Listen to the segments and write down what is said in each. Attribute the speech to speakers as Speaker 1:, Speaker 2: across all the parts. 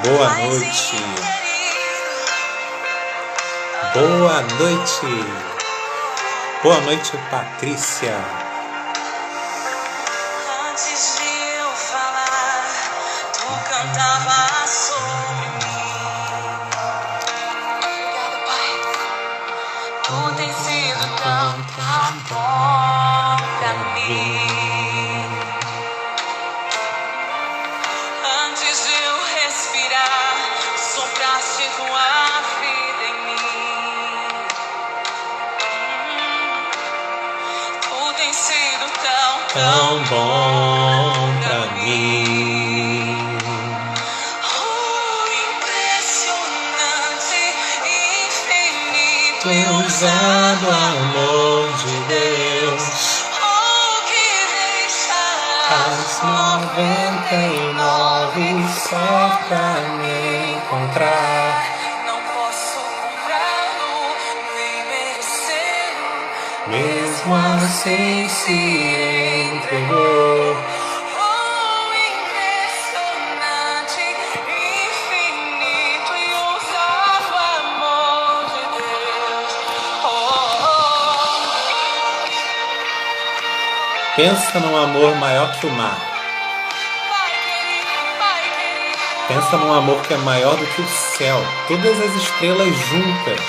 Speaker 1: Boa noite. Boa noite. Boa noite, Patrícia.
Speaker 2: Antes de eu falar, tu cantava sobre mim. Obrigada, Pai. Tu tem sido tão bom pra mim. Antes de eu respirar, sopraste tua vida em mim. Tu tem sido tão
Speaker 1: bom pra mim.
Speaker 2: Oh, impressionante, infinito
Speaker 1: E
Speaker 2: e
Speaker 1: ousado amor de Deus.
Speaker 2: Oh, que
Speaker 1: As
Speaker 2: deixas
Speaker 1: 99 só pra me encontrar.
Speaker 2: Não posso comprá-lo, nem merecê-lo.
Speaker 1: Mesmo assim se entregou.
Speaker 2: Oh, impressionante, infinito e ousado amor de Deus.
Speaker 1: Pensa num amor maior que o mar.
Speaker 2: Pai querido,
Speaker 1: Pensa num amor que é maior do que o céu. Todas as estrelas juntas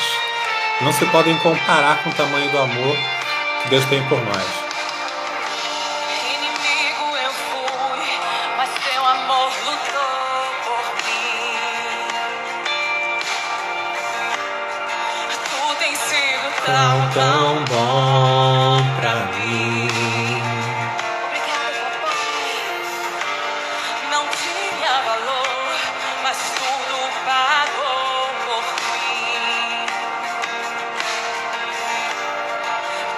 Speaker 1: não se podem comparar com o tamanho do amor que Deus tem por nós.
Speaker 2: inimigo eu fui, mas teu amor lutou por mim. Tu tens sido
Speaker 1: Tão bom pra mim.
Speaker 2: Obrigada, papai. Não tinha valor, mas tudo pagou por mim.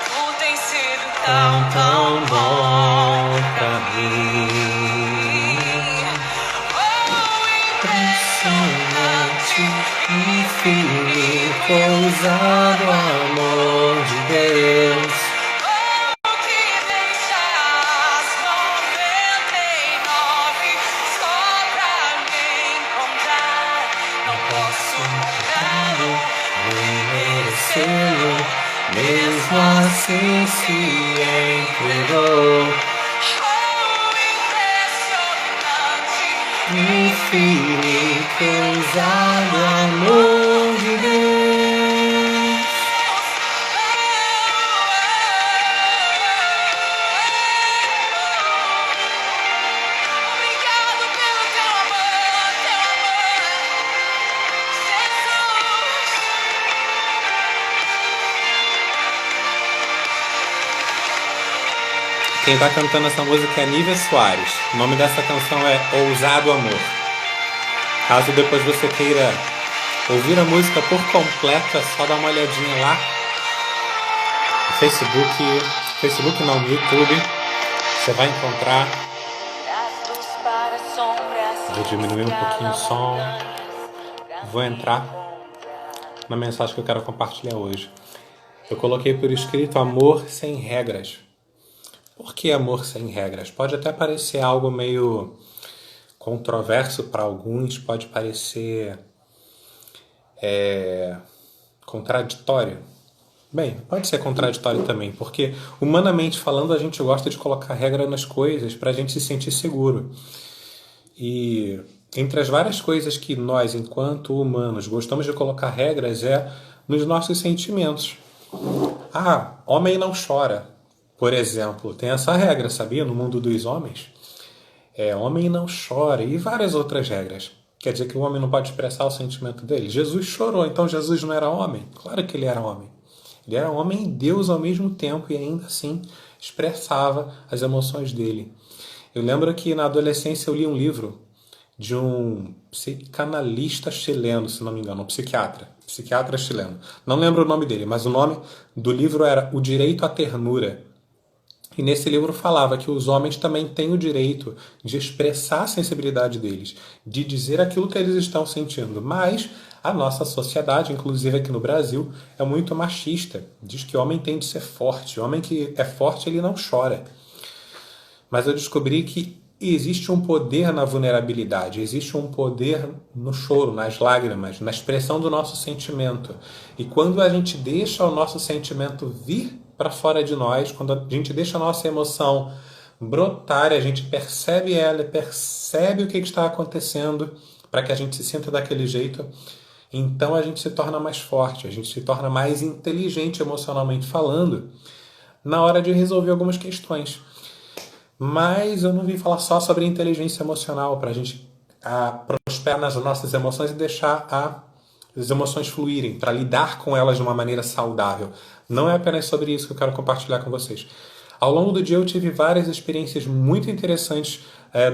Speaker 2: Tu tens sido
Speaker 1: Tão bom pra mim.
Speaker 2: Oh,
Speaker 1: Impressionante, infinito, ousado amor de Deus.
Speaker 2: que deixas 99 só pra me encontrar. Não posso comprá-lo,
Speaker 1: Nem merecê-lo, mesmo assim se entregou.
Speaker 2: Oh, impressionante,
Speaker 1: Infinito, ousado amor de Deus.
Speaker 2: Obrigado pelo teu amor,
Speaker 1: Quem tá cantando essa música é Nívia Soares. O nome dessa canção é Ousado Amor. Caso depois você queira ouvir a música por completo, é só dar uma olhadinha lá no Facebook não, no YouTube. Você vai encontrar.
Speaker 2: Das luz para sombras,
Speaker 1: Vou diminuir um pouquinho o som. Vou entrar na mensagem que eu quero compartilhar hoje. Eu coloquei por escrito amor sem regras. Por que amor sem regras? Pode até parecer algo meio controverso para alguns, pode parecer contraditório. Bem, pode ser contraditório também, porque humanamente falando a gente gosta de colocar regra nas coisas para a gente se sentir seguro. E entre as várias coisas que nós, enquanto humanos, gostamos de colocar regras é nos nossos sentimentos. Ah, homem não chora, por exemplo. Tem essa regra, sabia? No mundo dos homens. Homem não chora e várias outras regras. Quer dizer que o homem não pode expressar o sentimento dele? Jesus chorou, então Jesus não era homem? Claro que ele era homem. Ele era homem e Deus ao mesmo tempo e ainda assim expressava as emoções dele. Eu lembro que na adolescência eu li um livro de um psicanalista chileno, se não me engano, um psiquiatra chileno. Não lembro o nome dele, mas o nome do livro era O Direito à Ternura. E nesse livro falava que os homens também têm o direito de expressar a sensibilidade deles, de dizer aquilo que eles estão sentindo. Mas a nossa sociedade, inclusive aqui no Brasil, é muito machista. Diz que o homem tem de ser forte. O homem que é forte, ele não chora. Mas eu descobri que E existe um poder na vulnerabilidade, existe um poder no choro, nas lágrimas, na expressão do nosso sentimento. E quando a gente deixa o nosso sentimento vir para fora de nós, quando a gente deixa a nossa emoção brotar, a gente percebe ela, percebe o que está acontecendo para que a gente se sinta daquele jeito, então a gente se torna mais forte, a gente se torna mais inteligente emocionalmente falando na hora de resolver algumas questões. Mas eu não vim falar só sobre inteligência emocional para a gente prosperar nas nossas emoções e deixar as emoções fluírem, para lidar com elas de uma maneira saudável. Não é apenas sobre isso que eu quero compartilhar com vocês. Ao longo do dia eu tive várias experiências muito interessantes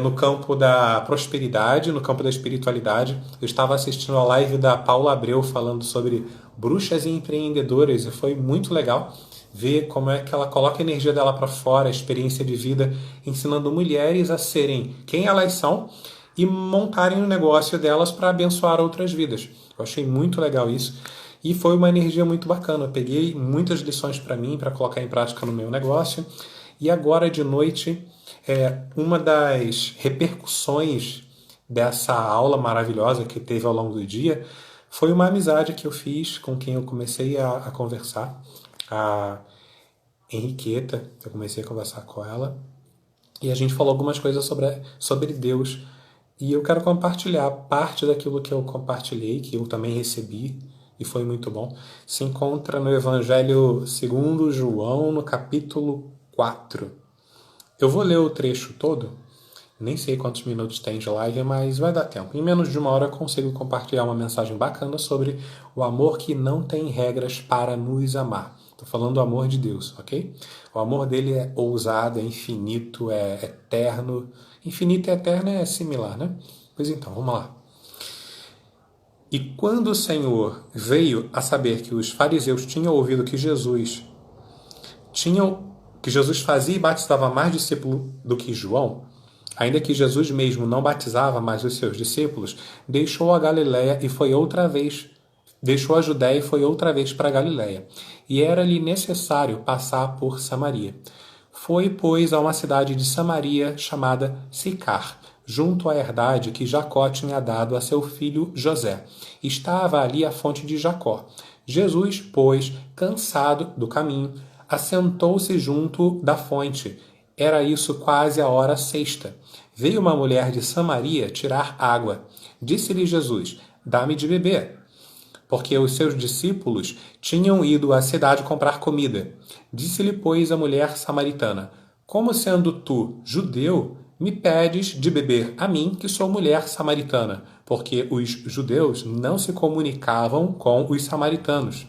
Speaker 1: no campo da prosperidade, no campo da espiritualidade. Eu estava assistindo a live da Paula Abreu falando sobre bruxas e empreendedoras e foi muito legal ver como é que ela coloca a energia dela para fora, a experiência de vida, ensinando mulheres a serem quem elas são e montarem o negócio delas para abençoar outras vidas. Eu achei muito legal isso e foi uma energia muito bacana. Eu peguei muitas lições para mim, para colocar em prática no meu negócio. E agora de noite, uma das repercussões dessa aula maravilhosa que teve ao longo do dia foi uma amizade que eu fiz com quem eu comecei a conversar. A Henriqueta, eu comecei a conversar com ela e a gente falou algumas coisas sobre Deus e eu quero compartilhar parte daquilo que eu compartilhei, que eu também recebi e foi muito bom. Se encontra no Evangelho segundo João, no capítulo 4. Eu vou ler o trecho todo, nem sei quantos minutos tem de live, mas vai dar tempo. Em menos de uma hora eu consigo compartilhar uma mensagem bacana sobre o amor que não tem regras para nos amar. Estou falando do amor de Deus, ok? O amor dele é ousado, é infinito, é eterno. Infinito e eterno é similar, né? Pois então, vamos lá. E quando o Senhor veio a saber que os fariseus tinham ouvido que Jesus fazia e batizava mais discípulos do que João, ainda que Jesus mesmo não batizava mais os seus discípulos, deixou a Galiléia e foi outra vez deixou a Judéia e foi outra vez para a Galiléia, e era-lhe necessário passar por Samaria. Foi, pois, a uma cidade de Samaria chamada Sicar, junto à herdade que Jacó tinha dado a seu filho José. Estava ali a fonte de Jacó. Jesus, pois, cansado do caminho, assentou-se junto da fonte. Era isso quase a hora sexta. Veio uma mulher de Samaria tirar água. Disse-lhe Jesus: dá-me de beber. Porque os seus discípulos tinham ido à cidade comprar comida. Disse-lhe, pois, a mulher samaritana: como sendo tu judeu, me pedes de beber a mim, que sou mulher samaritana? Porque os judeus não se comunicavam com os samaritanos.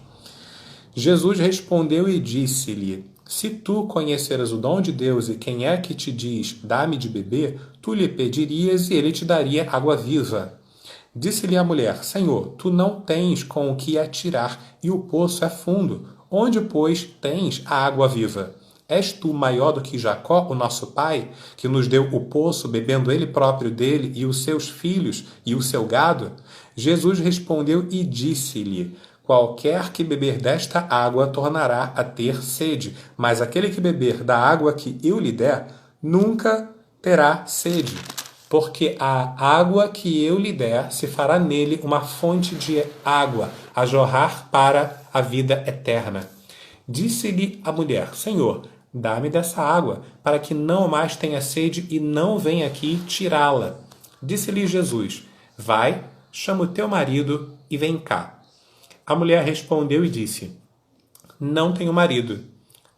Speaker 1: Jesus respondeu e disse-lhe: se tu conheceras o dom de Deus e quem é que te diz, dá-me de beber, tu lhe pedirias e ele te daria água viva. Disse-lhe a mulher: Senhor, tu não tens com o que atirar, e o poço é fundo. Onde, pois, tens a água viva? És tu maior do que Jacó, o nosso pai, que nos deu o poço, bebendo ele próprio dele, e os seus filhos, e o seu gado? Jesus respondeu e disse-lhe: qualquer que beber desta água tornará a ter sede, mas aquele que beber da água que eu lhe der, nunca terá sede. Porque a água que eu lhe der se fará nele uma fonte de água a jorrar para a vida eterna. Disse-lhe a mulher: Senhor, dá-me dessa água, para que não mais tenha sede e não venha aqui tirá-la. Disse-lhe Jesus: vai, chama o teu marido e vem cá. A mulher respondeu e disse: não tenho marido.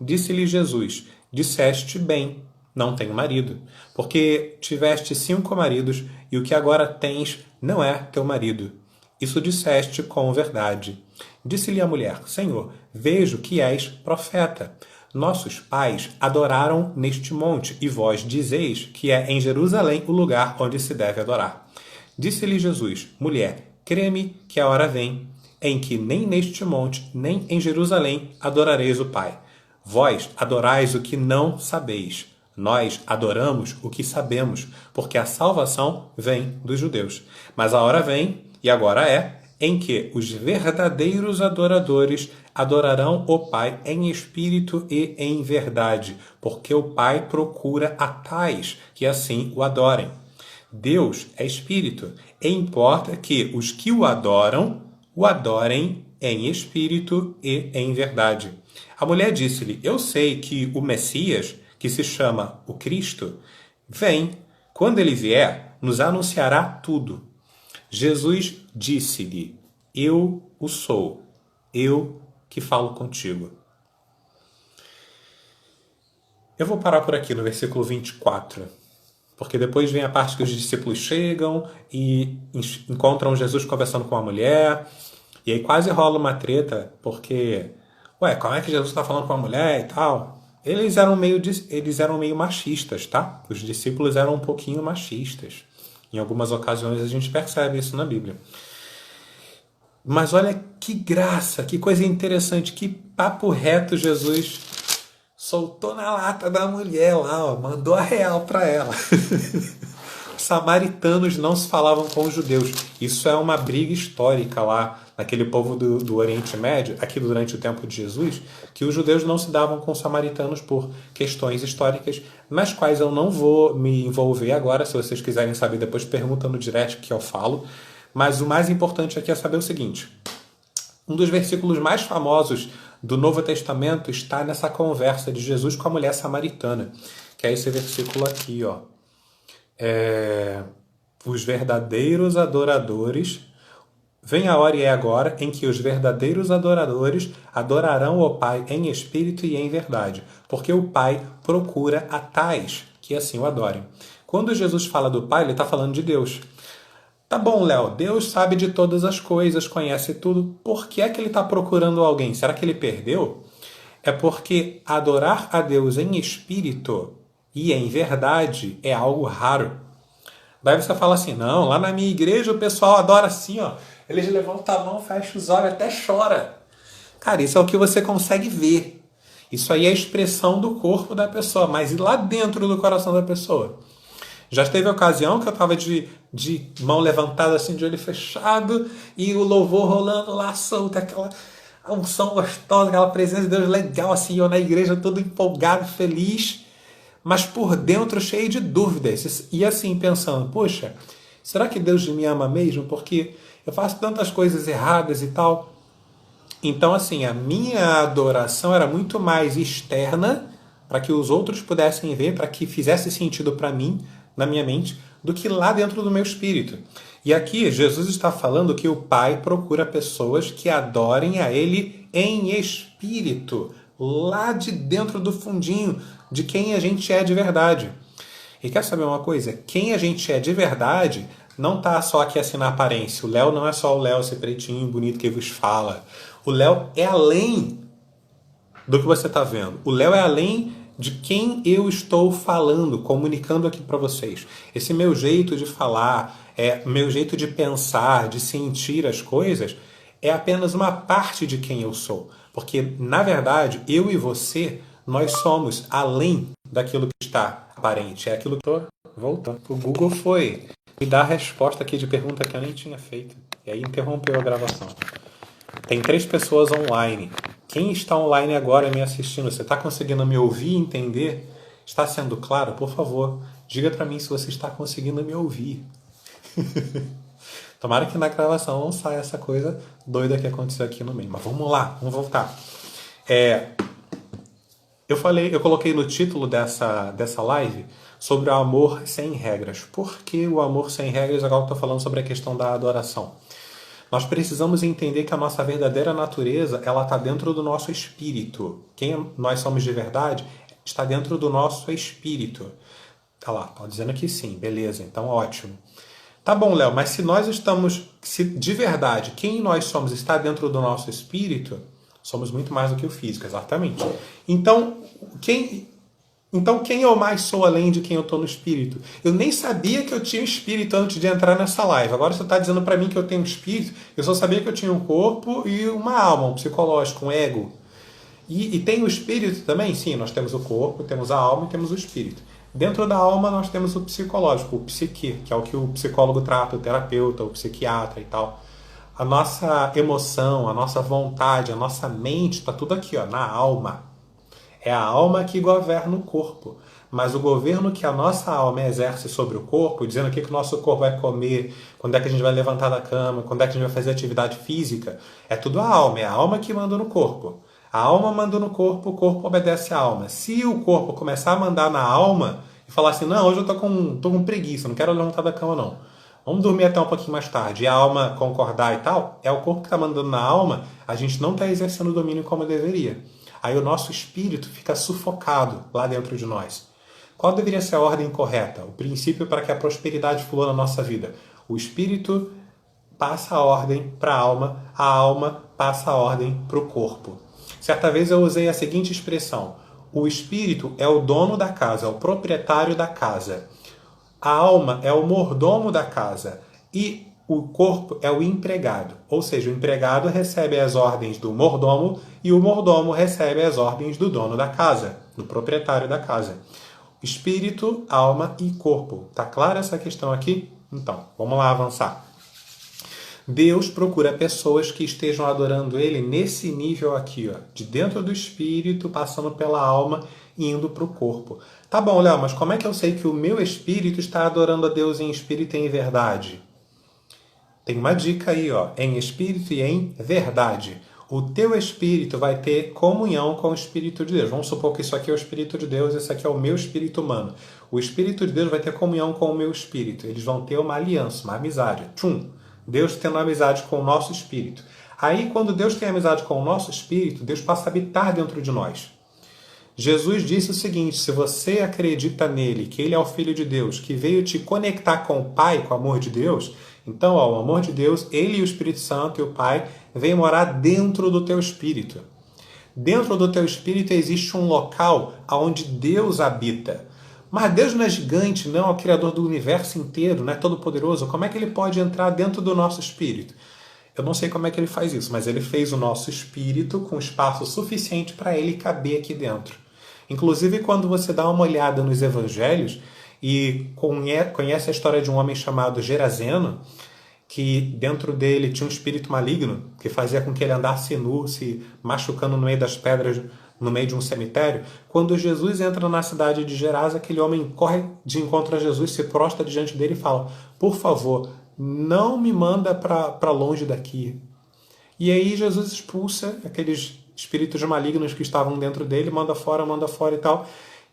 Speaker 1: Disse-lhe Jesus: disseste bem, não tenho marido, porque tiveste 5 maridos e o que agora tens não é teu marido. Isso disseste com verdade. Disse-lhe a mulher: Senhor, vejo que és profeta. Nossos pais adoraram neste monte, e vós dizeis que é em Jerusalém o lugar onde se deve adorar. Disse-lhe Jesus: mulher, crê-me que a hora vem, em que nem neste monte, nem em Jerusalém adorareis o Pai. Vós adorais o que não sabeis. Nós adoramos o que sabemos, porque a salvação vem dos judeus. Mas a hora vem, e agora é, em que os verdadeiros adoradores adorarão o Pai em espírito e em verdade, porque o Pai procura a tais que assim o adorem. Deus é espírito, e importa que os que o adorem em espírito e em verdade. A mulher disse-lhe: Eu sei que o Messias, que se chama o Cristo, vem. Quando ele vier, nos anunciará tudo. Jesus disse-lhe: Eu o sou, eu que falo contigo. Eu vou parar por aqui no versículo 24, porque depois vem a parte que os discípulos chegam e encontram Jesus conversando com a mulher, e aí quase rola uma treta, porque, como é que Jesus está falando com a mulher e tal? Eles eram meio machistas, tá? Os discípulos eram um pouquinho machistas. Em algumas ocasiões a gente percebe isso na Bíblia. Mas olha que graça, que coisa interessante, que papo reto Jesus soltou na lata da mulher lá, ó, mandou a real para ela. Os samaritanos não se falavam com os judeus. Isso é uma briga histórica lá naquele povo do Oriente Médio, aqui durante o tempo de Jesus, que os judeus não se davam com os samaritanos por questões históricas, nas quais eu não vou me envolver agora. Se vocês quiserem saber, depois pergunta no direct que eu falo. Mas o mais importante aqui é saber o seguinte: um dos versículos mais famosos do Novo Testamento está nessa conversa de Jesus com a mulher samaritana, que é esse versículo aqui, ó. Os verdadeiros adoradores, vem a hora e é agora em que os verdadeiros adoradores adorarão o Pai em espírito e em verdade, porque o Pai procura a tais que assim o adorem. Quando Jesus fala do Pai, ele está falando de Deus. Tá bom, Léo, Deus sabe de todas as coisas, conhece tudo. Por que é que ele está procurando alguém? Será que ele perdeu? É porque adorar a Deus em espírito e em verdade é algo raro. Daí você fala assim: não, lá na minha igreja o pessoal adora assim, ó. Eles levantam a mão, fecham os olhos, até chora. Cara, isso é o que você consegue ver. Isso aí é a expressão do corpo da pessoa, mas e lá dentro do coração da pessoa? Já teve ocasião que eu estava de mão levantada, assim, de olho fechado, e o louvor rolando lá solto, aquela unção gostosa, aquela presença de Deus legal, assim, eu na igreja todo empolgado, feliz, mas por dentro cheio de dúvidas. E assim, pensando: poxa, será que Deus me ama mesmo? Porque eu faço tantas coisas erradas e tal. Então, assim, a minha adoração era muito mais externa, para que os outros pudessem ver, para que fizesse sentido para mim, na minha mente, do que lá dentro do meu espírito. E aqui Jesus está falando que o Pai procura pessoas que adorem a Ele em espírito, lá de dentro do fundinho, de quem a gente é de verdade. E quer saber uma coisa? Quem a gente é de verdade não está só aqui assim na aparência. O Léo não é só o Léo, esse pretinho bonito que vos fala. O Léo é além do que você está vendo. O Léo é além de quem eu estou falando, comunicando aqui para vocês. Esse meu jeito de falar, meu jeito de pensar, de sentir as coisas, é apenas uma parte de quem eu sou. Porque, na verdade, eu e você, nós somos além daquilo que está aparente. É aquilo que eu estou voltando. O Google foi me dar a resposta aqui de pergunta que eu nem tinha feito. E aí interrompeu a gravação. Tem 3 pessoas online. Quem está online agora me assistindo, você está conseguindo me ouvir e entender? Está sendo claro? Por favor, diga para mim se você está conseguindo me ouvir. Tomara que na gravação não saia essa coisa doida que aconteceu aqui no meio. Mas vamos lá, vamos voltar. Eu coloquei no título dessa live sobre o amor sem regras. Por que o amor sem regras? Agora eu estou falando sobre a questão da adoração. Nós precisamos entender que a nossa verdadeira natureza, ela está dentro do nosso espírito. Quem nós somos de verdade está dentro do nosso espírito. Tá lá, tá dizendo que sim, beleza, então ótimo. Tá bom, Léo, mas se de verdade quem nós somos está dentro do nosso espírito, somos muito mais do que o físico, exatamente. Então quem eu mais sou além de quem eu estou no espírito? Eu nem sabia que eu tinha espírito antes de entrar nessa live. Agora você está dizendo para mim que eu tenho espírito. Eu só sabia que eu tinha um corpo e uma alma, um psicológico, um ego. E tem o espírito também? Sim, nós temos o corpo, temos a alma e temos o espírito. Dentro da alma nós temos o psicológico, o psique, que é o que o psicólogo trata, o terapeuta, o psiquiatra e tal. A nossa emoção, a nossa vontade, a nossa mente, está tudo aqui, ó, na alma. É a alma que governa o corpo. Mas o governo que a nossa alma exerce sobre o corpo, dizendo o que o nosso corpo vai comer, quando é que a gente vai levantar da cama, quando é que a gente vai fazer atividade física, é tudo a alma. É a alma que manda no corpo. A alma manda no corpo, o corpo obedece à alma. Se o corpo começar a mandar na alma e falar assim, não, hoje eu tô com preguiça, não quero levantar da cama não. Vamos dormir até um pouquinho mais tarde. E a alma concordar e tal, é o corpo que está mandando na alma, a gente não está exercendo o domínio como deveria. Aí o nosso espírito fica sufocado lá dentro de nós. Qual deveria ser a ordem correta? O princípio para que a prosperidade flua na nossa vida. O espírito passa a ordem para a alma passa a ordem para o corpo. Certa vez eu usei a seguinte expressão: o espírito é o dono da casa, é o proprietário da casa. A alma é o mordomo da casa e o corpo é o empregado. Ou seja, o empregado recebe as ordens do mordomo e o mordomo recebe as ordens do dono da casa, do proprietário da casa. Espírito, alma e corpo. Tá clara essa questão aqui? Então, vamos lá avançar. Deus procura pessoas que estejam adorando Ele nesse nível aqui, ó, de dentro do espírito, passando pela alma e indo para o corpo. Tá bom, Léo, mas como é que eu sei que o meu espírito está adorando a Deus em espírito e em verdade? Tem uma dica aí, ó, em espírito e em verdade. O teu espírito vai ter comunhão com o Espírito de Deus. Vamos supor que isso aqui é o Espírito de Deus, esse aqui é o meu espírito humano. O Espírito de Deus vai ter comunhão com o meu espírito. Eles vão ter uma aliança, uma amizade. Tchum! Deus tendo amizade com o nosso espírito. Aí, quando Deus tem amizade com o nosso espírito, Deus passa a habitar dentro de nós. Jesus disse o seguinte: se você acredita nele, que ele é o Filho de Deus, que veio te conectar com o Pai, com o amor de Deus, então, ó, o amor de Deus, ele e o Espírito Santo e o Pai vêm morar dentro do teu espírito. Dentro do teu espírito existe um local onde Deus habita. Mas Deus não é gigante, não é o Criador do universo inteiro, não é todo-poderoso. Como é que ele pode entrar dentro do nosso espírito? Eu não sei como é que ele faz isso, mas ele fez o nosso espírito com espaço suficiente para ele caber aqui dentro. Inclusive, quando você dá uma olhada nos evangelhos e conhece a história de um homem chamado Gerazeno, que dentro dele tinha um espírito maligno que fazia com que ele andasse nu, se machucando no meio das pedras, no meio de um cemitério. Quando Jesus entra na cidade de Gerasa, aquele homem corre de encontro a Jesus, se prostra diante dele e fala: por favor, não me manda para longe daqui. E aí Jesus expulsa aqueles espíritos malignos que estavam dentro dele, manda fora e tal.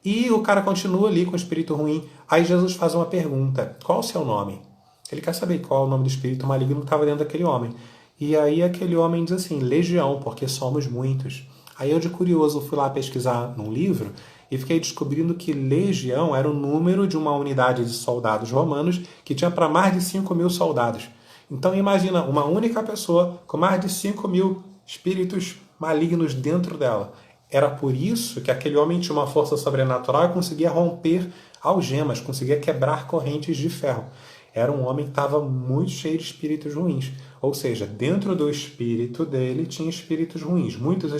Speaker 1: E o cara continua ali com o espírito ruim. Aí Jesus faz uma pergunta: qual o seu nome? Ele quer saber qual é o nome do espírito maligno que estava dentro daquele homem. E aí aquele homem diz assim: Legião, porque somos muitos. Aí eu, de curioso, fui lá pesquisar num livro e fiquei descobrindo que legião era o número de uma unidade de soldados romanos que tinha para mais de 5.000 soldados. Então imagina, uma única pessoa com mais de 5.000 espíritos malignos dentro dela. Era por isso que aquele homem tinha uma força sobrenatural e conseguia romper algemas, conseguia quebrar correntes de ferro. Era um homem que estava muito cheio de espíritos ruins. Ou seja, dentro do espírito dele tinha espíritos ruins, muitos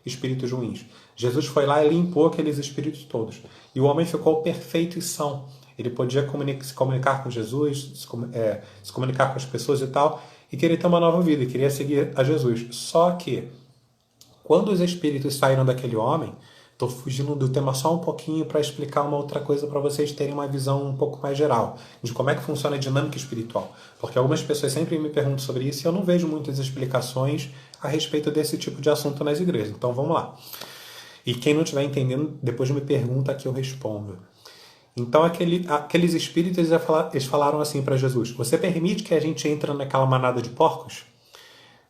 Speaker 1: espíritos ruins. Jesus foi lá e limpou aqueles espíritos todos. E o homem ficou perfeito e são. Ele podia se comunicar com Jesus, se comunicar com as pessoas e tal, e queria ter uma nova vida, e queria seguir a Jesus. Só que, quando os espíritos saíram daquele homem, estou fugindo do tema só um pouquinho para explicar uma outra coisa para vocês terem uma visão um pouco mais geral de como é que funciona a dinâmica espiritual. Porque algumas pessoas sempre me perguntam sobre isso e eu não vejo muitas explicações a respeito desse tipo de assunto nas igrejas. Então vamos lá. E quem não estiver entendendo, depois me pergunta que eu respondo. Então aqueles espíritos eles falaram assim para Jesus: você permite que a gente entre naquela manada de porcos?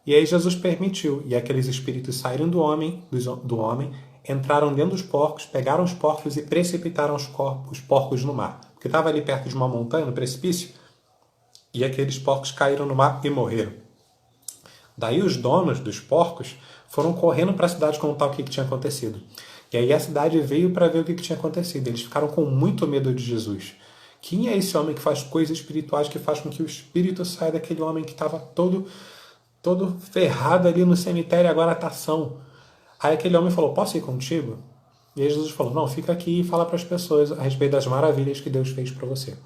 Speaker 1: E aí Jesus permitiu. E aqueles espíritos saíram do homem, entraram dentro dos porcos, pegaram os porcos e precipitaram os porcos no mar. Porque estava ali perto de uma montanha, no precipício, e aqueles porcos caíram no mar e morreram. Daí os donos dos porcos foram correndo para a cidade contar o que tinha acontecido. E aí a cidade veio para ver o que tinha acontecido. Eles ficaram com muito medo de Jesus. Quem é esse homem que faz coisas espirituais que faz com que o espírito saia daquele homem que estava todo ferrado ali no cemitério e agora está são? Aí aquele homem falou: posso ir contigo? E aí Jesus falou: não, fica aqui e fala para as pessoas a respeito das maravilhas que Deus fez para você.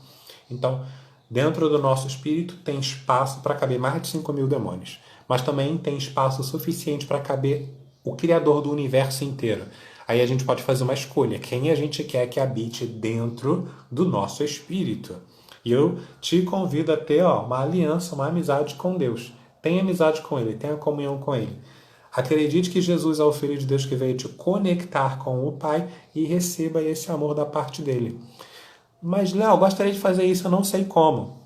Speaker 1: Então, Dentro do nosso espírito tem espaço para caber mais de 5.000 demônios, mas também tem espaço suficiente para caber o Criador do universo inteiro. Aí a gente pode fazer uma escolha, quem a gente quer que habite dentro do nosso espírito. E eu te convido a ter uma aliança, uma amizade com Deus. Tenha amizade com Ele, tenha comunhão com Ele. Acredite que Jesus é o Filho de Deus que veio te conectar com o Pai e receba esse amor da parte dele. Mas, Léo, gostaria de fazer isso, eu não sei como.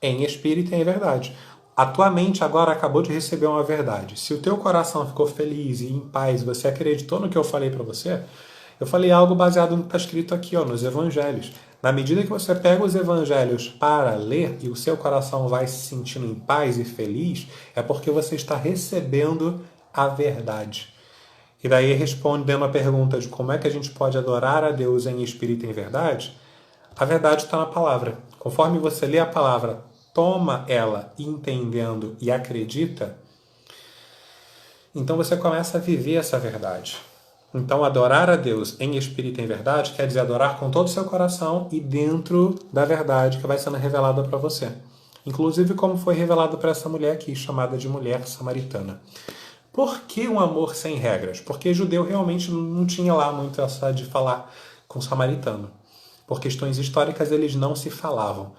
Speaker 1: Em espírito e em verdade. A tua mente agora acabou de receber uma verdade. Se o teu coração ficou feliz e em paz, você acreditou no que eu falei para você, eu falei algo baseado no que está escrito aqui, nos evangelhos. Na medida que você pega os evangelhos para ler e o seu coração vai se sentindo em paz e feliz, é porque você está recebendo a verdade. E daí, respondendo a pergunta de como é que a gente pode adorar a Deus em espírito e em verdade, a verdade está na palavra. Conforme você lê a palavra, toma ela entendendo e acredita, então você começa a viver essa verdade. Então, adorar a Deus em espírito e em verdade quer dizer adorar com todo o seu coração e dentro da verdade que vai sendo revelada para você. Inclusive como foi revelado para essa mulher aqui, chamada de mulher samaritana. Por que um amor sem regras? Porque judeu realmente não tinha lá muito essa de falar com samaritano. Por questões históricas eles não se falavam.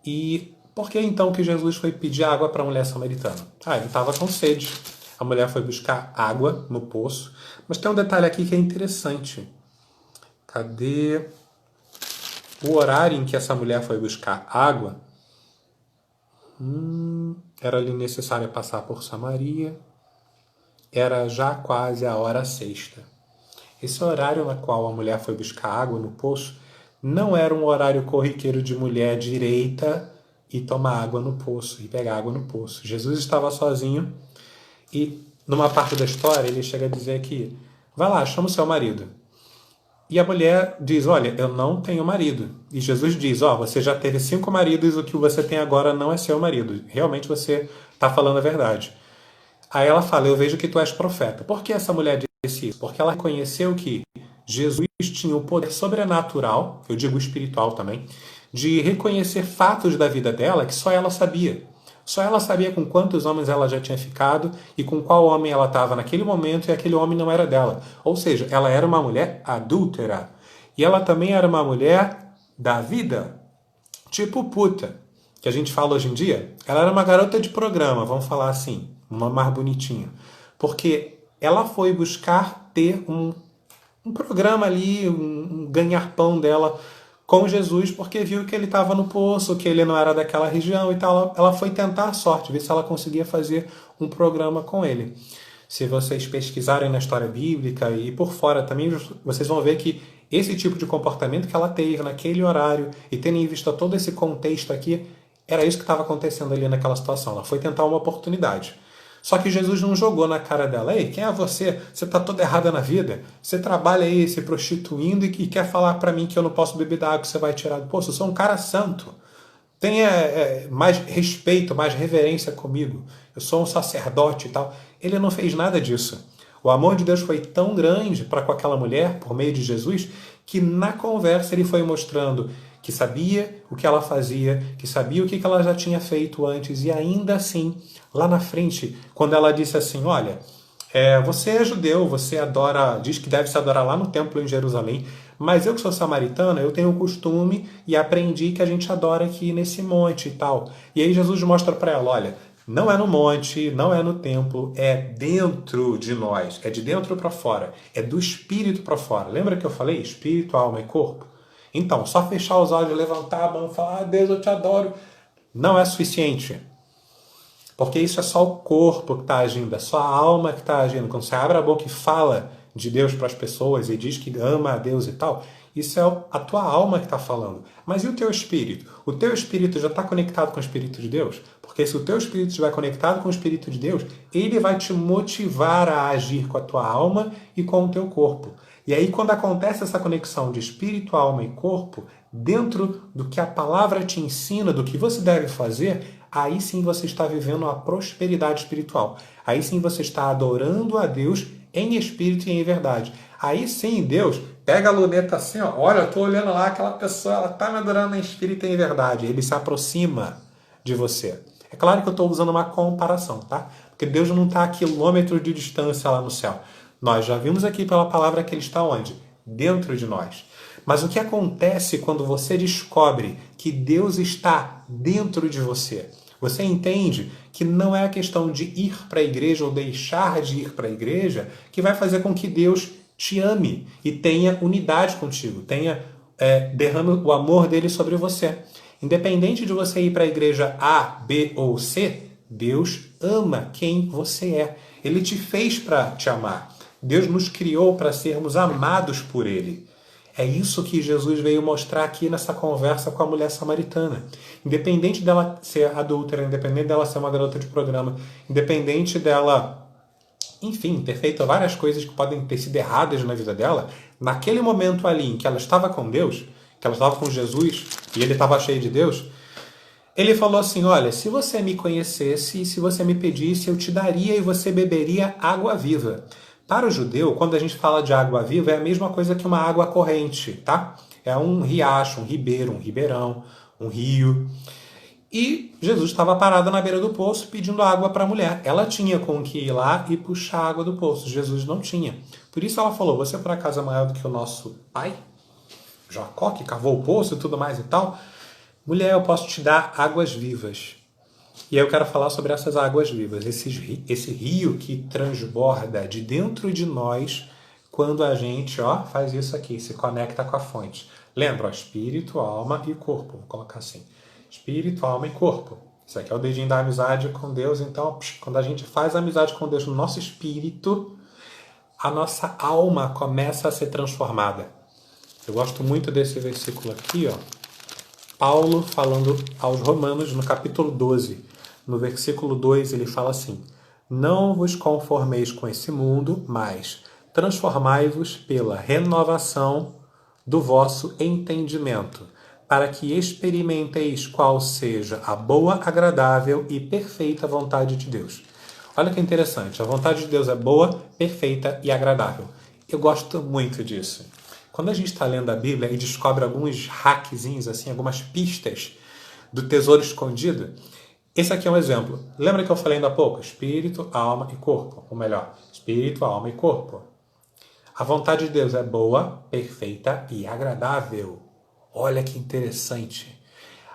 Speaker 1: E por que então que Jesus foi pedir água para a mulher samaritana? Ele estava com sede. A mulher foi buscar água no poço. Mas tem um detalhe aqui que é interessante. Cadê o horário em que essa mulher foi buscar água? Era-lhe necessário passar por Samaria. Era já quase a hora sexta. Esse horário na qual a mulher foi buscar água no poço não era um horário corriqueiro de mulher direita e tomar água no poço, e pegar água no poço. Jesus estava sozinho e numa parte da história ele chega a dizer que vai lá, chama o seu marido. E a mulher diz, olha, eu não tenho marido. E Jesus diz, você já teve 5 maridos, o que você tem agora não é seu marido. Realmente você está falando a verdade. Aí ela fala, eu vejo que tu és profeta. Por que essa mulher disse isso? Porque ela reconheceu que Jesus tinha o poder sobrenatural, eu digo espiritual também, de reconhecer fatos da vida dela que só ela sabia. Só ela sabia com quantos homens ela já tinha ficado e com qual homem ela estava naquele momento e aquele homem não era dela. Ou seja, ela era uma mulher adúltera. E ela também era uma mulher da vida, tipo puta, que a gente fala hoje em dia. Ela era uma garota de programa, vamos falar assim, uma mais bonitinha. Porque ela foi buscar ter um programa ali, um ganhar-pão dela com Jesus, porque viu que ele estava no poço, que ele não era daquela região e tal. Ela foi tentar a sorte, ver se ela conseguia fazer um programa com ele. Se vocês pesquisarem na história bíblica e por fora também, vocês vão ver que esse tipo de comportamento que ela teve naquele horário e tendo em vista todo esse contexto aqui, era isso que estava acontecendo ali naquela situação. Ela foi tentar uma oportunidade. Só que Jesus não jogou na cara dela, ei, quem é você? Você está toda errada na vida? Você trabalha aí se prostituindo e quer falar para mim que eu não posso beber da água que você vai tirar do poço? Eu sou um cara santo. Tenha mais respeito, mais reverência comigo. Eu sou um sacerdote e tal. Ele não fez nada disso. O amor de Deus foi tão grande para com aquela mulher, por meio de Jesus, que na conversa ele foi mostrando que sabia o que ela fazia, que sabia o que ela já tinha feito antes, e ainda assim, lá na frente, quando ela disse assim, olha, você é judeu, você adora, diz que deve se adorar lá no templo em Jerusalém, mas eu que sou samaritana, eu tenho o costume e aprendi que a gente adora aqui nesse monte e tal. E aí Jesus mostra para ela, olha, não é no monte, não é no templo, é dentro de nós, é de dentro para fora, é do espírito para fora. Lembra que eu falei espírito, alma e corpo? Então, só fechar os olhos, levantar a mão e falar, Deus, eu te adoro, não é suficiente. Porque isso é só o corpo que está agindo, é só a alma que está agindo. Quando você abre a boca e fala de Deus para as pessoas e diz que ama a Deus e tal, isso é a tua alma que está falando. Mas e o teu espírito? O teu espírito já está conectado com o Espírito de Deus? Porque se o teu espírito estiver conectado com o Espírito de Deus, ele vai te motivar a agir com a tua alma e com o teu corpo. E aí, quando acontece essa conexão de espírito, alma e corpo, dentro do que a palavra te ensina, do que você deve fazer, aí sim você está vivendo a prosperidade espiritual. Aí sim você está adorando a Deus em espírito e em verdade. Aí sim Deus pega a luneta assim, ó, olha, eu tô olhando lá, aquela pessoa, ela tá me adorando em espírito e em verdade. Ele se aproxima de você. É claro que eu estou usando uma comparação, tá? Porque Deus não está a quilômetros de distância lá no céu. Nós já vimos aqui pela palavra que Ele está onde? Dentro de nós. Mas o que acontece quando você descobre que Deus está dentro de você? Você entende que não é a questão de ir para a igreja ou deixar de ir para a igreja que vai fazer com que Deus te ame e tenha unidade contigo, derrame o amor dele sobre você. Independente de você ir para a igreja A, B ou C, Deus ama quem você é. Ele te fez para te amar. Deus nos criou para sermos amados por Ele. É isso que Jesus veio mostrar aqui nessa conversa com a mulher samaritana. Independente dela ser adúltera, independente dela ser uma garota de programa, independente dela, enfim, ter feito várias coisas que podem ter sido erradas na vida dela, naquele momento ali em que ela estava com Deus, que ela estava com Jesus e ele estava cheio de Deus, ele falou assim, olha, se você me conhecesse e se você me pedisse, eu te daria e você beberia água viva. Para o judeu, quando a gente fala de água viva, é a mesma coisa que uma água corrente, tá? É um riacho, um ribeiro, um ribeirão, um rio. E Jesus estava parado na beira do poço pedindo água para a mulher. Ela tinha com que ir lá e puxar a água do poço. Jesus não tinha. Por isso ela falou, você por acaso é maior do que o nosso pai? Jacó, que cavou o poço e tudo mais e tal. Mulher, eu posso te dar águas vivas. E aí eu quero falar sobre essas águas vivas, esse rio que transborda de dentro de nós quando a gente faz isso aqui, se conecta com a fonte. Lembra, espírito, alma e corpo. Vou colocar assim, espírito, alma e corpo. Isso aqui é o dedinho da amizade com Deus. Então, quando a gente faz amizade com Deus no nosso espírito, a nossa alma começa a ser transformada. Eu gosto muito desse versículo aqui, Paulo falando aos Romanos no capítulo 12. No versículo 2 ele fala assim, não vos conformeis com esse mundo, mas transformai-vos pela renovação do vosso entendimento, para que experimenteis qual seja a boa, agradável e perfeita vontade de Deus. Olha que interessante, a vontade de Deus é boa, perfeita e agradável. Eu gosto muito disso. Quando a gente está lendo a Bíblia e descobre alguns hackzinhos, assim, algumas pistas do tesouro escondido, esse aqui é um exemplo. Lembra que eu falei ainda há pouco? Espírito, alma e corpo. Ou melhor, espírito, alma e corpo. A vontade de Deus é boa, perfeita e agradável. Olha que interessante.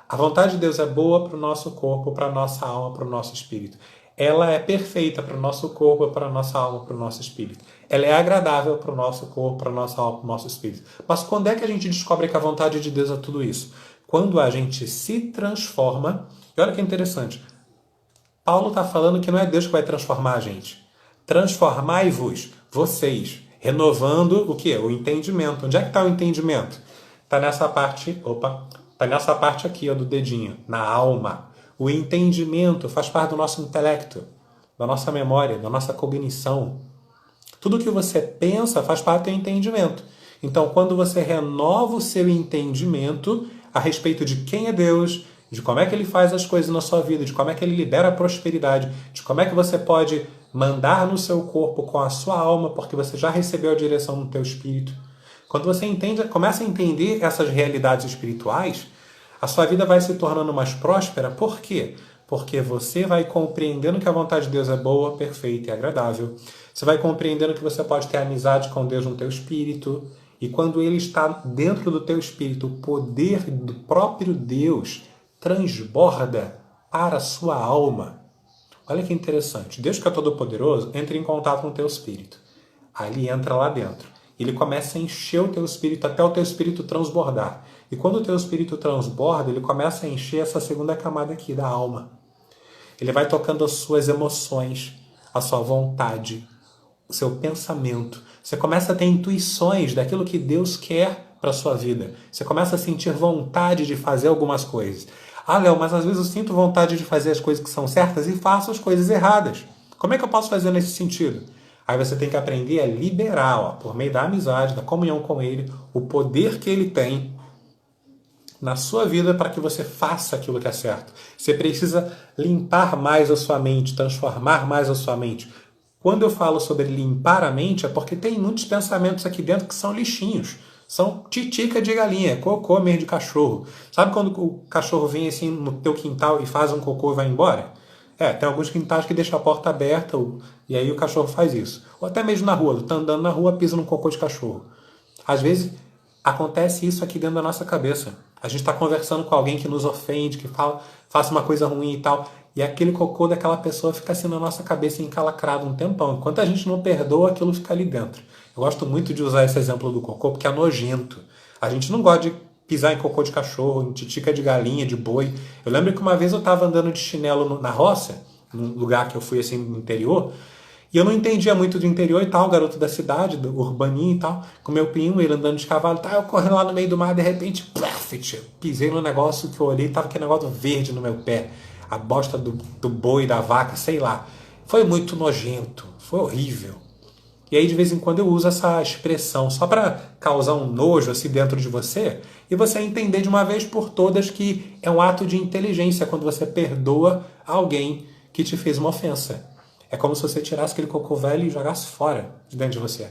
Speaker 1: A vontade de Deus é boa para o nosso corpo, para a nossa alma, para o nosso espírito. Ela é perfeita para o nosso corpo, para a nossa alma, para o nosso espírito. Ela é agradável para o nosso corpo, para a nossa alma, para o nosso espírito. Mas quando é que a gente descobre que a vontade de Deus é tudo isso? Quando a gente se transforma. E olha que interessante. Paulo está falando que não é Deus que vai transformar a gente. Transformai-vos, vocês, renovando o quê? O entendimento. Onde é que está o entendimento? Está nessa parte, está nessa parte aqui, do dedinho, na alma. O entendimento faz parte do nosso intelecto, da nossa memória, da nossa cognição. Tudo que você pensa faz parte do entendimento. Então, quando você renova o seu entendimento a respeito de quem é Deus, de como é que Ele faz as coisas na sua vida, de como é que Ele libera a prosperidade, de como é que você pode mandar no seu corpo com a sua alma, porque você já recebeu a direção no teu espírito. Quando você começa a entender essas realidades espirituais, a sua vida vai se tornando mais próspera. Por quê? Porque você vai compreendendo que a vontade de Deus é boa, perfeita e agradável. Você vai compreendendo que você pode ter amizade com Deus no teu espírito. E quando Ele está dentro do teu espírito, o poder do próprio Deus transborda para a sua alma. Olha que interessante. Deus que é todo-poderoso entra em contato com o teu espírito. Aí Ele entra lá dentro. Ele começa a encher o teu espírito até o teu espírito transbordar. E quando o teu espírito transborda, ele começa a encher essa segunda camada aqui da alma. Ele vai tocando as suas emoções, a sua vontade, o seu pensamento. Você começa a ter intuições daquilo que Deus quer para a sua vida. Você começa a sentir vontade de fazer algumas coisas. Ah, Léo, mas às vezes eu sinto vontade de fazer as coisas que são certas e faço as coisas erradas. Como é que eu posso fazer nesse sentido? Aí você tem que aprender a liberar, por meio da amizade, da comunhão com Ele, o poder que Ele tem na sua vida para que você faça aquilo que é certo. Você precisa limpar mais a sua mente, transformar mais a sua mente. Quando eu falo sobre limpar a mente, é porque tem muitos pensamentos aqui dentro que são lixinhos. São titica de galinha, cocô mesmo de cachorro. Sabe quando o cachorro vem assim no teu quintal e faz um cocô e vai embora? Tem alguns quintais que deixam a porta aberta e aí o cachorro faz isso. Ou até mesmo na rua, tá andando na rua, pisa num cocô de cachorro. Às vezes acontece isso aqui dentro da nossa cabeça. A gente está conversando com alguém que nos ofende, que faça uma coisa ruim e tal, e aquele cocô daquela pessoa fica assim na nossa cabeça encalacrado um tempão. Enquanto a gente não perdoa, aquilo fica ali dentro. Eu gosto muito de usar esse exemplo do cocô porque é nojento. A gente não gosta de pisar em cocô de cachorro, em titica de galinha, de boi. Eu lembro que uma vez eu estava andando de chinelo na roça, num lugar que eu fui assim no interior, e eu não entendia muito do interior e tal, garoto da cidade, do urbaninho e tal, com meu primo, ele andando de cavalo e tal, eu correndo lá no meio do mar, de repente, plafit, pisei no negócio que eu olhei, tava aquele negócio verde no meu pé, a bosta do boi, da vaca, sei lá. Foi muito nojento, foi horrível. E aí de vez em quando eu uso essa expressão só para causar um nojo assim dentro de você e você entender de uma vez por todas que é um ato de inteligência quando você perdoa alguém que te fez uma ofensa. É como se você tirasse aquele cocô velho e jogasse fora de dentro de você.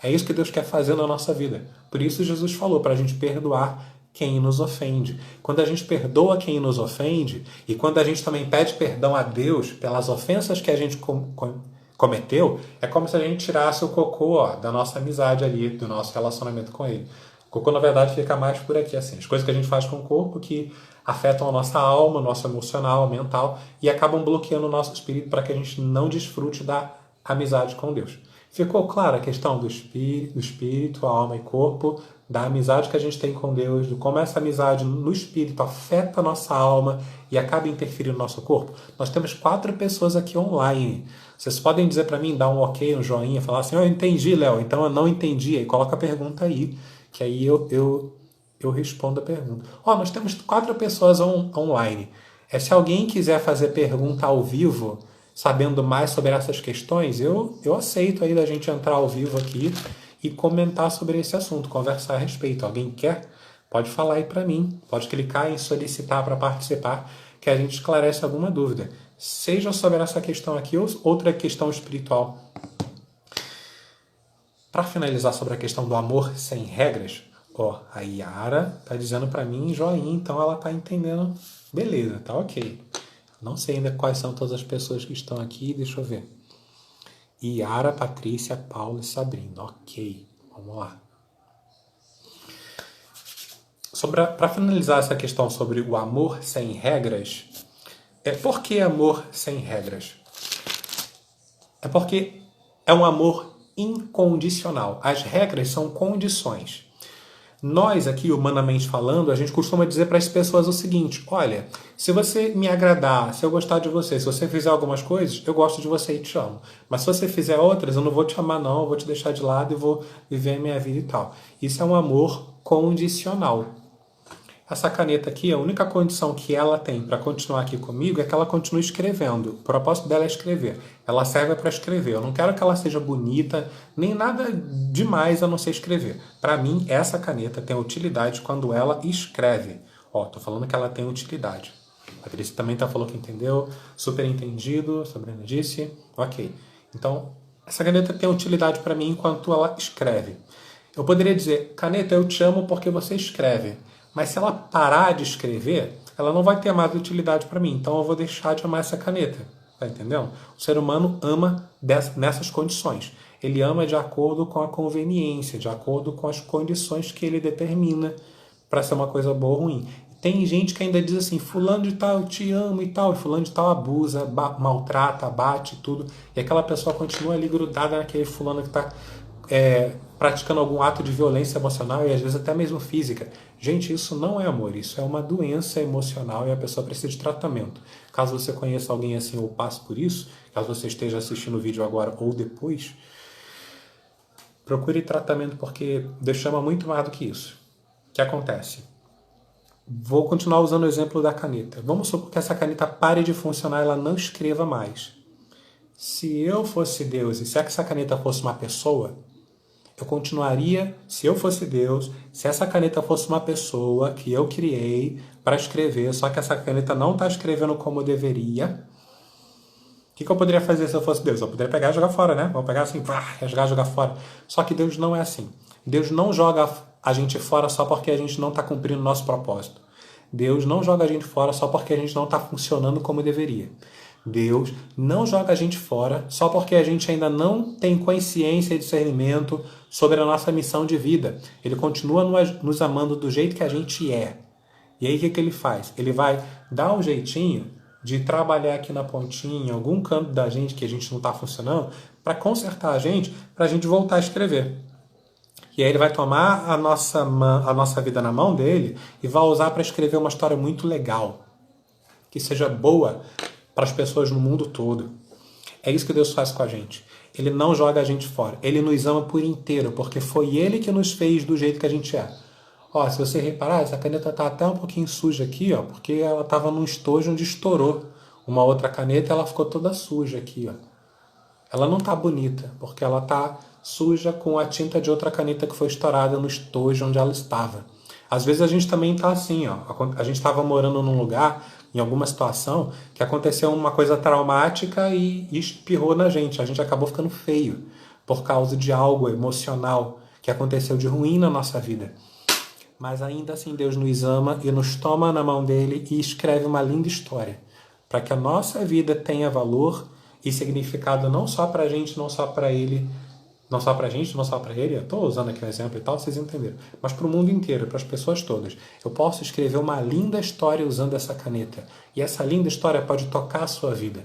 Speaker 1: É isso que Deus quer fazer na nossa vida. Por isso Jesus falou para a gente perdoar quem nos ofende. Quando a gente perdoa quem nos ofende e quando a gente também pede perdão a Deus pelas ofensas que a gente cometeu, é como se a gente tirasse o cocô da nossa amizade ali, do nosso relacionamento com ele. O cocô, na verdade, fica mais por aqui, assim. As coisas que a gente faz com o corpo que afetam a nossa alma, o nosso emocional, mental, e acabam bloqueando o nosso espírito para que a gente não desfrute da amizade com Deus. Ficou clara a questão do espírito, a alma e corpo, da amizade que a gente tem com Deus, de como essa amizade no espírito afeta a nossa alma e acaba interferindo no nosso corpo? Nós temos 4 pessoas aqui online. Vocês podem dizer para mim, dar um ok, um joinha, falar assim, eu entendi, Léo, então eu não entendi. Aí coloca a pergunta aí, que aí eu respondo a pergunta. Nós temos 4 pessoas online. Se alguém quiser fazer pergunta ao vivo, sabendo mais sobre essas questões, eu aceito aí da gente entrar ao vivo aqui e comentar sobre esse assunto, conversar a respeito. Alguém quer? Pode falar aí para mim. Pode clicar em solicitar para participar, que a gente esclarece alguma dúvida. Seja sobre essa questão aqui ou outra questão espiritual. Para finalizar sobre a questão do amor sem regras, a Yara tá dizendo para mim joinha, então ela tá entendendo. Beleza, tá ok. Não sei ainda quais são todas as pessoas que estão aqui, deixa eu ver. Yara, Patrícia, Paula e Sabrina. Ok, vamos lá. Para finalizar essa questão sobre o amor sem regras, por que amor sem regras? É porque é um amor incondicional. As regras são condições. Nós aqui, humanamente falando, a gente costuma dizer para as pessoas o seguinte: olha, se você me agradar, se eu gostar de você, se você fizer algumas coisas, eu gosto de você e te amo. Mas se você fizer outras, eu não vou te amar não, eu vou te deixar de lado e vou viver a minha vida e tal. Isso é um amor condicional. Essa caneta aqui, a única condição que ela tem para continuar aqui comigo é que ela continue escrevendo. O propósito dela é escrever. Ela serve para escrever. Eu não quero que ela seja bonita, nem nada demais a não ser escrever. Para mim, essa caneta tem utilidade quando ela escreve. Tô falando que ela tem utilidade. A Patrícia também falou que entendeu. Super entendido. A Sabrina disse. Ok. Então, essa caneta tem utilidade para mim enquanto ela escreve. Eu poderia dizer, caneta, eu te amo porque você escreve. Mas se ela parar de escrever, ela não vai ter mais utilidade para mim. Então eu vou deixar de amar essa caneta. Tá entendendo? O ser humano ama nessas condições. Ele ama de acordo com a conveniência, de acordo com as condições que ele determina para ser uma coisa boa ou ruim. Tem gente que ainda diz assim, fulano de tal, eu te amo e tal. E fulano de tal abusa, maltrata, bate tudo. E aquela pessoa continua ali grudada naquele fulano que está praticando algum ato de violência emocional e às vezes até mesmo física. Gente, isso não é amor, isso é uma doença emocional e a pessoa precisa de tratamento. Caso você conheça alguém assim ou passe por isso, caso você esteja assistindo o vídeo agora ou depois, procure tratamento porque Deus chama muito mais do que isso. O que acontece? Vou continuar usando o exemplo da caneta. Vamos supor que essa caneta pare de funcionar e ela não escreva mais. Se eu fosse Deus e se essa caneta fosse uma pessoa, eu continuaria, se eu fosse Deus, se essa caneta fosse uma pessoa que eu criei para escrever, só que essa caneta não está escrevendo como deveria, O que eu poderia fazer se eu fosse Deus? Eu poderia pegar e jogar fora, né? Vou pegar assim, pá, rasgar e jogar fora. Só que Deus não é assim. Deus não joga a gente fora só porque a gente não está cumprindo o nosso propósito. Deus não joga a gente fora só porque a gente não está funcionando como deveria. Deus não joga a gente fora só porque a gente ainda não tem consciência e discernimento sobre a nossa missão de vida. Ele continua nos amando do jeito que a gente é. E aí o que ele faz? Ele vai dar um jeitinho de trabalhar aqui na pontinha, em algum canto da gente que a gente não está funcionando, para consertar a gente, para a gente voltar a escrever. E aí ele vai tomar a nossa vida na mão dele e vai usar para escrever uma história muito legal, que seja boa para as pessoas no mundo todo. É isso que Deus faz com a gente. Ele não joga a gente fora. Ele nos ama por inteiro, porque foi Ele que nos fez do jeito que a gente é. Ó, se você reparar, essa caneta tá até um pouquinho suja aqui, ó, porque ela estava num estojo onde estourou uma outra caneta e ela ficou toda suja aqui, ó. Ela não tá bonita, porque ela tá suja com a tinta de outra caneta que foi estourada no estojo onde ela estava. Às vezes a gente também tá assim, ó. A gente estava morando num lugar, em alguma situação, que aconteceu uma coisa traumática e espirrou na gente. A gente acabou ficando feio por causa de algo emocional que aconteceu de ruim na nossa vida. Mas ainda assim Deus nos ama e nos toma na mão dele e escreve uma linda história para que a nossa vida tenha valor e significado não só para a gente, não só para ele, não só para a gente, não só para ele. Eu estou usando aqui um exemplo e tal, vocês entenderam. Mas para o mundo inteiro, para as pessoas todas. Eu posso escrever uma linda história usando essa caneta. E essa linda história pode tocar a sua vida.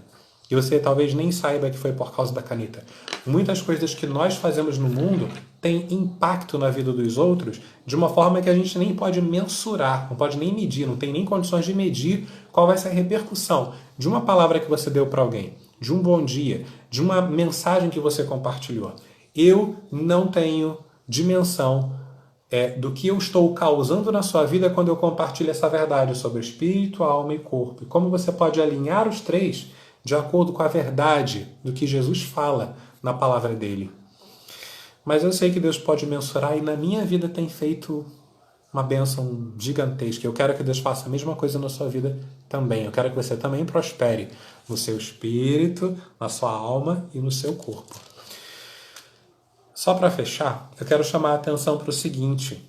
Speaker 1: E você talvez nem saiba que foi por causa da caneta. Muitas coisas que nós fazemos no mundo têm impacto na vida dos outros de uma forma que a gente nem pode mensurar, não pode nem medir, não tem nem condições de medir qual vai ser a repercussão de uma palavra que você deu para alguém, de um bom dia, de uma mensagem que você compartilhou. Eu não tenho dimensão do que eu estou causando na sua vida quando eu compartilho essa verdade sobre espírito, alma e corpo. E como você pode alinhar os três de acordo com a verdade do que Jesus fala na palavra dele. Mas eu sei que Deus pode mensurar e na minha vida tem feito uma bênção gigantesca. Eu quero que Deus faça a mesma coisa na sua vida também. Eu quero que você também prospere no seu espírito, na sua alma e no seu corpo. Só para fechar, eu quero chamar a atenção para o seguinte.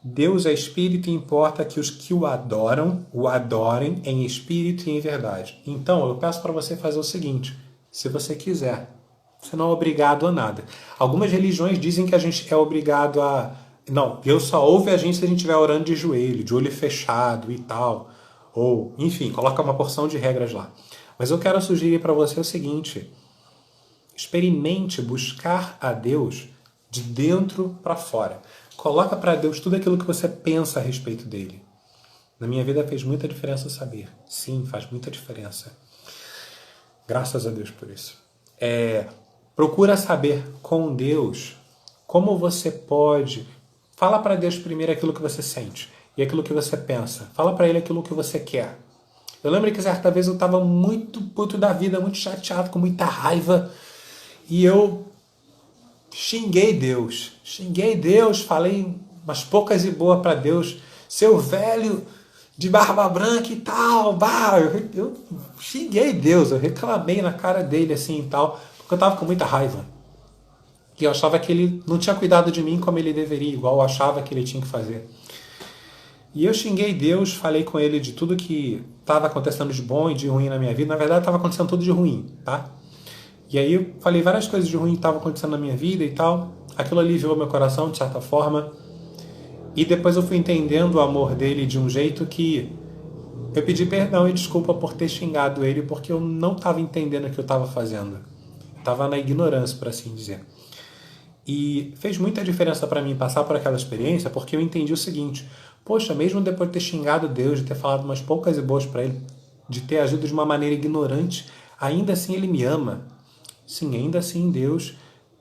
Speaker 1: Deus é espírito e importa que os que o adorem em espírito e em verdade. Então, eu peço para você fazer o seguinte, se você quiser. Você não é obrigado a nada. Algumas religiões dizem que a gente é obrigado a... Não, Deus só ouve a gente se a gente estiver orando de joelho, de olho fechado e tal. Ou, enfim, coloca uma porção de regras lá. Mas eu quero sugerir para você o seguinte. Experimente buscar a Deus de dentro para fora. Coloca para Deus tudo aquilo que você pensa a respeito dele. Na minha vida fez muita diferença saber. Sim, faz muita diferença. Graças a Deus por isso. Procura saber com Deus como você pode... Fala para Deus primeiro aquilo que você sente e aquilo que você pensa. Fala para Ele aquilo que você quer. Eu lembro que certa vez eu estava muito puto da vida, muito chateado, com muita raiva. E eu xinguei Deus, falei umas poucas e boas para Deus, seu velho de barba branca e tal, eu xinguei Deus, eu reclamei na cara dele assim e tal, porque eu tava com muita raiva. E eu achava que ele não tinha cuidado de mim como ele deveria, igual eu achava que ele tinha que fazer. E eu xinguei Deus, falei com ele de tudo que estava acontecendo de bom e de ruim na minha vida, na verdade estava acontecendo tudo de ruim, tá? E aí eu falei várias coisas de ruim que estavam acontecendo na minha vida e tal. Aquilo aliviou meu coração, de certa forma. E depois eu fui entendendo o amor dele de um jeito que eu pedi perdão e desculpa por ter xingado ele, porque eu não estava entendendo o que eu estava fazendo. Eu estava na ignorância, por assim dizer. E fez muita diferença para mim passar por aquela experiência, porque eu entendi o seguinte. Poxa, mesmo depois de ter xingado Deus, de ter falado umas poucas e boas para ele, de ter agido de uma maneira ignorante, ainda assim ele me ama. Sim, ainda assim Deus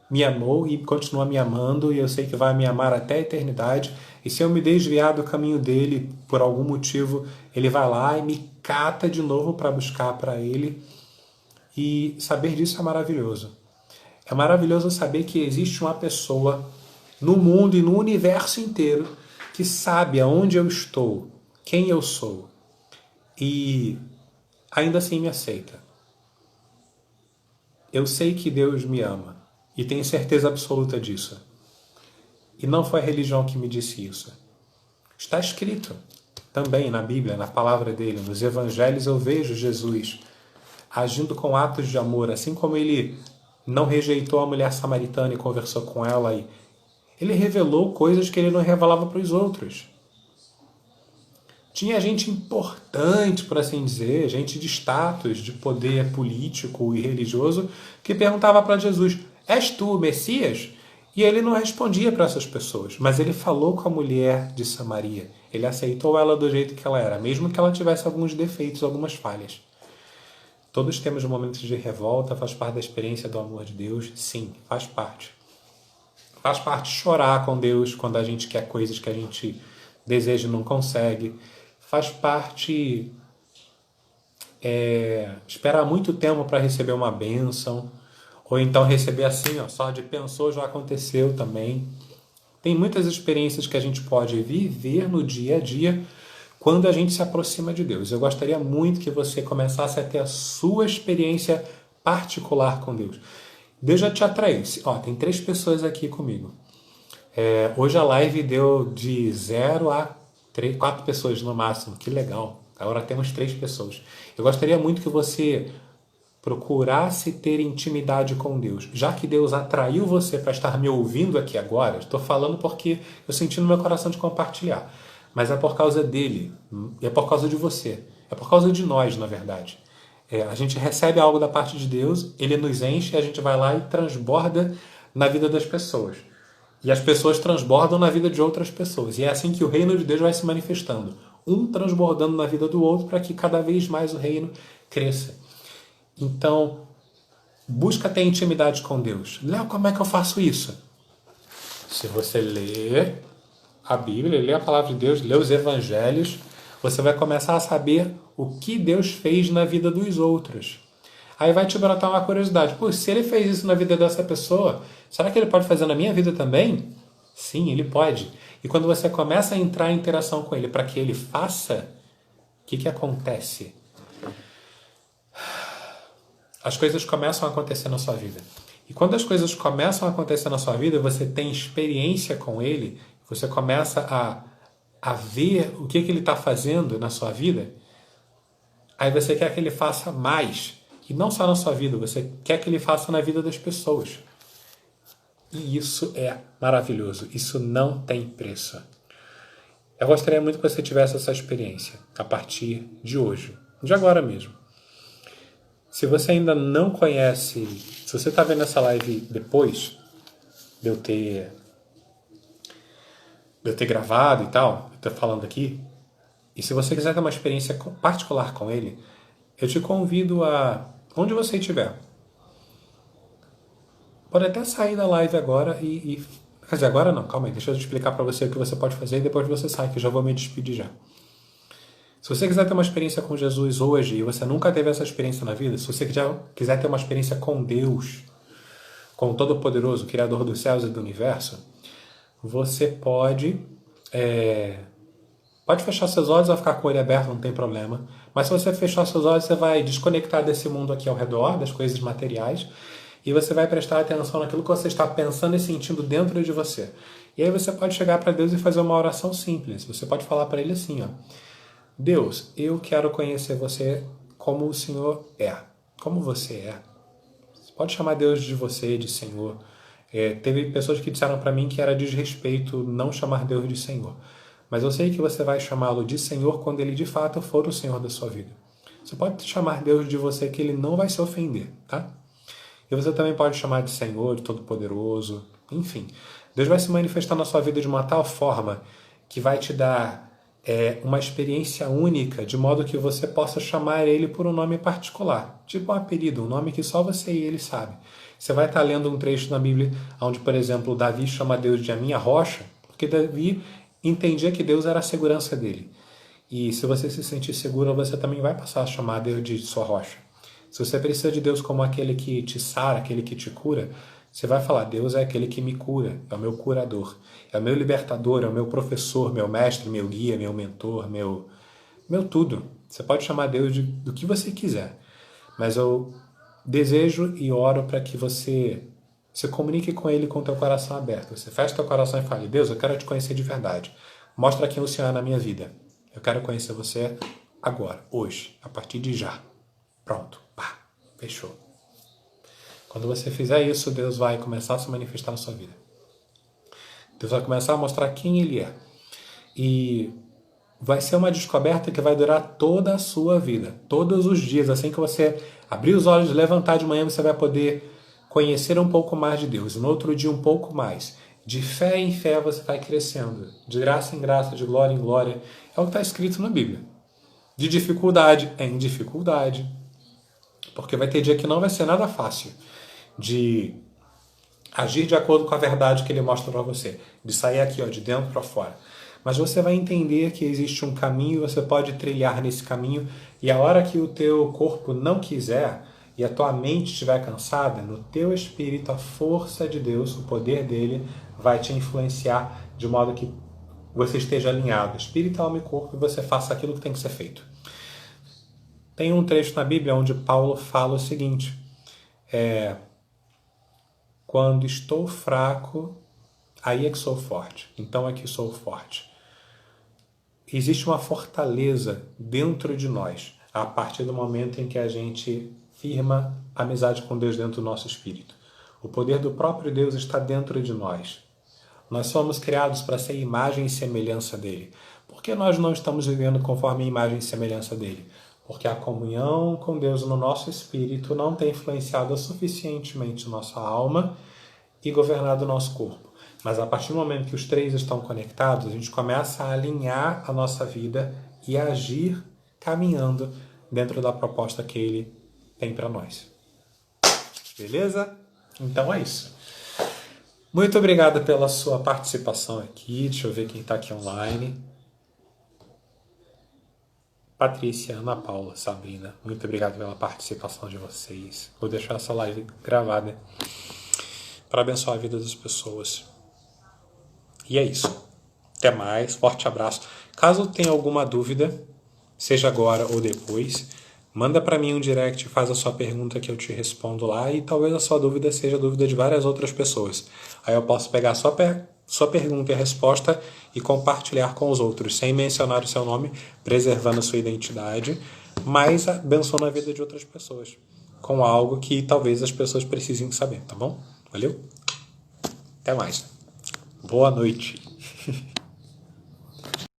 Speaker 1: me amou e continua me amando e eu sei que vai me amar até a eternidade. E se eu me desviar do caminho dele por algum motivo, ele vai lá e me cata de novo para buscar para ele. E saber disso é maravilhoso. É maravilhoso saber que existe uma pessoa no mundo e no universo inteiro que sabe aonde eu estou, quem eu sou e ainda assim me aceita. Eu sei que Deus me ama e tenho certeza absoluta disso. E não foi a religião que me disse isso. Está escrito também na Bíblia, na palavra dele, nos evangelhos eu vejo Jesus agindo com atos de amor, assim como ele não rejeitou a mulher samaritana e conversou com ela, e ele revelou coisas que ele não revelava para os outros. Tinha gente importante, por assim dizer, gente de status, de poder político e religioso, que perguntava para Jesus: és tu o Messias? E ele não respondia para essas pessoas, mas ele falou com a mulher de Samaria. Ele aceitou ela do jeito que ela era, mesmo que ela tivesse alguns defeitos, algumas falhas. Todos temos momentos de revolta, faz parte da experiência do amor de Deus? Sim, faz parte. Faz parte chorar com Deus quando a gente quer coisas que a gente deseja e não consegue. Faz parte esperar muito tempo para receber uma bênção. Ou então receber assim, ó, só de pensou, já aconteceu também. Tem muitas experiências que a gente pode viver no dia a dia quando a gente se aproxima de Deus. Eu gostaria muito que você começasse a ter a sua experiência particular com Deus. Deus já te atraiu. Ó, tem 3 pessoas aqui comigo. Hoje a live deu de 0 a 4 pessoas no máximo. Que legal. Agora temos 3 pessoas. Eu gostaria muito que você procurasse ter intimidade com Deus. Já que Deus atraiu você para estar me ouvindo aqui agora, estou falando porque eu senti no meu coração de compartilhar. Mas é por causa dele, é por causa de você, é por causa de nós, na verdade. A gente recebe algo da parte de Deus, ele nos enche, a gente vai lá e transborda na vida das pessoas. E as pessoas transbordam na vida de outras pessoas. E é assim que o reino de Deus vai se manifestando. Um transbordando na vida do outro para que cada vez mais o reino cresça. Então, busca ter intimidade com Deus. Léo, como é que eu faço isso? Se você ler a Bíblia, ler a palavra de Deus, ler os evangelhos, você vai começar a saber o que Deus fez na vida dos outros. Aí vai te brotar uma curiosidade. Pô, se ele fez isso na vida dessa pessoa, será que ele pode fazer na minha vida também? Sim, ele pode. E quando você começa a entrar em interação com ele para que ele faça, o que acontece? As coisas começam a acontecer na sua vida. E quando as coisas começam a acontecer na sua vida, você tem experiência com ele, você começa a ver o que ele está fazendo na sua vida, aí você quer que ele faça mais. E não só na sua vida, você quer que ele faça na vida das pessoas. E isso é maravilhoso. Isso não tem preço. Eu gostaria muito que você tivesse essa experiência a partir de hoje, de agora mesmo. Se você ainda não conhece, se você está vendo essa live depois de eu ter gravado e tal, eu estou falando aqui, e se você quiser ter uma experiência particular com ele, eu te convido a, onde você estiver, pode até sair da live agora quer dizer, agora não, calma aí, deixa eu explicar para você o que você pode fazer e depois você sai, que eu já vou me despedir já. Se você quiser ter uma experiência com Jesus hoje e você nunca teve essa experiência na vida, se você quiser ter uma experiência com Deus, com o Todo-Poderoso, Criador dos céus e do universo, você pode fechar seus olhos ou ficar com o olho aberto, não tem problema. Mas se você fechar seus olhos, você vai desconectar desse mundo aqui ao redor, das coisas materiais, e você vai prestar atenção naquilo que você está pensando e sentindo dentro de você. E aí você pode chegar para Deus e fazer uma oração simples. Você pode falar para ele assim, ó: Deus, eu quero conhecer você como o Senhor é. Como você é. Você pode chamar Deus de você, de Senhor. Teve pessoas que disseram para mim que era desrespeito não chamar Deus de Senhor. Mas eu sei que você vai chamá-lo de Senhor quando ele de fato for o Senhor da sua vida. Você pode chamar Deus de você que ele não vai se ofender, tá? E você também pode chamar de Senhor, de Todo-Poderoso, enfim. Deus vai se manifestar na sua vida de uma tal forma que vai te dar uma experiência única, de modo que você possa chamar ele por um nome particular, tipo um apelido, um nome que só você e ele sabe. Você vai estar lendo um trecho na Bíblia onde, por exemplo, Davi chama Deus de a minha rocha, porque Davi entendia que Deus era a segurança dele. E se você se sentir seguro, você também vai passar a chamar Deus de sua rocha. Se você precisa de Deus como aquele que te sara, aquele que te cura, você vai falar: Deus é aquele que me cura, é o meu curador, é o meu libertador, é o meu professor, meu mestre, meu guia, meu mentor, meu tudo. Você pode chamar Deus do que você quiser, mas eu desejo e oro para que você se comunique com Ele com o teu coração aberto. Você fecha teu coração e fale: Deus, eu quero te conhecer de verdade. Mostra quem o Senhor é na minha vida. Eu quero conhecer você agora, hoje, a partir de já. Pronto. Pá, fechou. Quando você fizer isso, Deus vai começar a se manifestar na sua vida. Deus vai começar a mostrar quem Ele é. E vai ser uma descoberta que vai durar toda a sua vida. Todos os dias. Assim que você abrir os olhos, levantar de manhã, você vai poder conhecer um pouco mais de Deus. No outro dia, um pouco mais. De fé em fé, você vai crescendo. De graça em graça, de glória em glória. É o que está escrito na Bíblia. De dificuldade em dificuldade. Porque vai ter dia que não vai ser nada fácil de agir de acordo com a verdade que Ele mostra para você. De sair aqui, ó, de dentro para fora. Mas você vai entender que existe um caminho, você pode trilhar nesse caminho, e a hora que o teu corpo não quiser e a tua mente estiver cansada, no teu espírito a força de Deus, o poder dele, vai te influenciar de modo que você esteja alinhado, espírito, alma e corpo, e você faça aquilo que tem que ser feito. Tem um trecho na Bíblia onde Paulo fala o seguinte: quando estou fraco, aí é que sou forte. Então é que sou forte. Existe uma fortaleza dentro de nós, a partir do momento em que a gente firma amizade com Deus dentro do nosso espírito. O poder do próprio Deus está dentro de nós. Nós somos criados para ser imagem e semelhança dele. Por que nós não estamos vivendo conforme a imagem e semelhança dele? Porque a comunhão com Deus no nosso espírito não tem influenciado suficientemente nossa alma e governado o nosso corpo. Mas a partir do momento que os três estão conectados, a gente começa a alinhar a nossa vida e a agir caminhando dentro da proposta que ele tem para nós. Beleza? Então é isso. Muito obrigado pela sua participação aqui. Deixa eu ver quem está aqui online. Patrícia, Ana Paula, Sabrina, muito obrigado pela participação de vocês. Vou deixar essa live gravada para abençoar a vida das pessoas. E é isso. Até mais. Forte abraço. Caso tenha alguma dúvida, seja agora ou depois, manda para mim um direct, faz a sua pergunta que eu te respondo lá, e talvez a sua dúvida seja a dúvida de várias outras pessoas. Aí eu posso pegar a sua pergunta e a resposta e compartilhar com os outros, sem mencionar o seu nome, preservando a sua identidade, mas abençoando a vida de outras pessoas, com algo que talvez as pessoas precisem saber, tá bom? Valeu? Até mais. Boa noite.